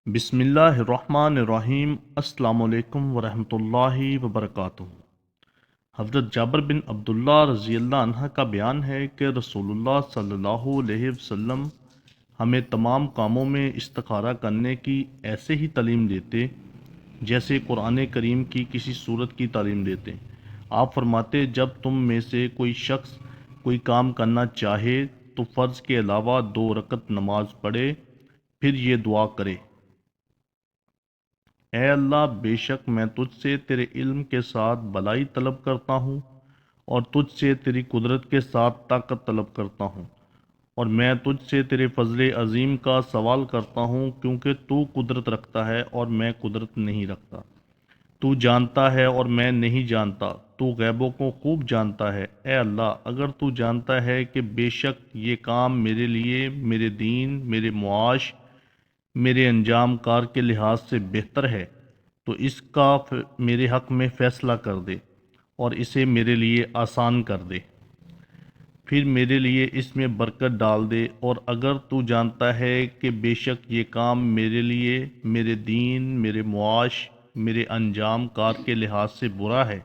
بسم اللہ الرحمن الرحیم۔ السلام علیکم ورحمۃ اللہ وبرکاتہ۔ حضرت جابر بن عبداللہ رضی اللہ عنہ کا بیان ہے کہ رسول اللہ صلی اللہ علیہ وسلم ہمیں تمام کاموں میں استخارہ کرنے کی ایسے ہی تعلیم دیتے جیسے قرآن کریم کی کسی سورت کی تعلیم دیتے۔ آپ فرماتے، جب تم میں سے کوئی شخص کوئی کام کرنا چاہے تو فرض کے علاوہ 2 رکعت نماز پڑھے، پھر یہ دعا کرے: اے اللہ، بے شک میں تجھ سے تیرے علم کے ساتھ بلائی طلب کرتا ہوں اور تجھ سے تیری قدرت کے ساتھ طاقت طلب کرتا ہوں، اور میں تجھ سے تیرے فضل عظیم کا سوال کرتا ہوں، کیونکہ تو قدرت رکھتا ہے اور میں قدرت نہیں رکھتا، تو جانتا ہے اور میں نہیں جانتا، تو غیبوں کو خوب جانتا ہے۔ اے اللہ، اگر تو جانتا ہے کہ بے شک یہ کام میرے لیے، میرے دین، میرے معاش، میرے انجام کار کے لحاظ سے بہتر ہے، تو اس کا میرے حق میں فیصلہ کر دے اور اسے میرے لیے آسان کر دے، پھر میرے لیے اس میں برکت ڈال دے، اور اگر تو جانتا ہے کہ بے شک یہ کام میرے لیے، میرے دین، میرے معاش، میرے انجام کار کے لحاظ سے برا ہے،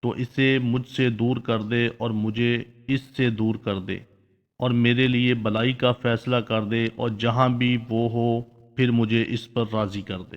تو اسے مجھ سے دور کر دے اور مجھے اس سے دور کر دے، اور میرے لیے بلائی کا فیصلہ کر دے، اور جہاں بھی وہ ہو پھر مجھے اس پر راضی کر دے۔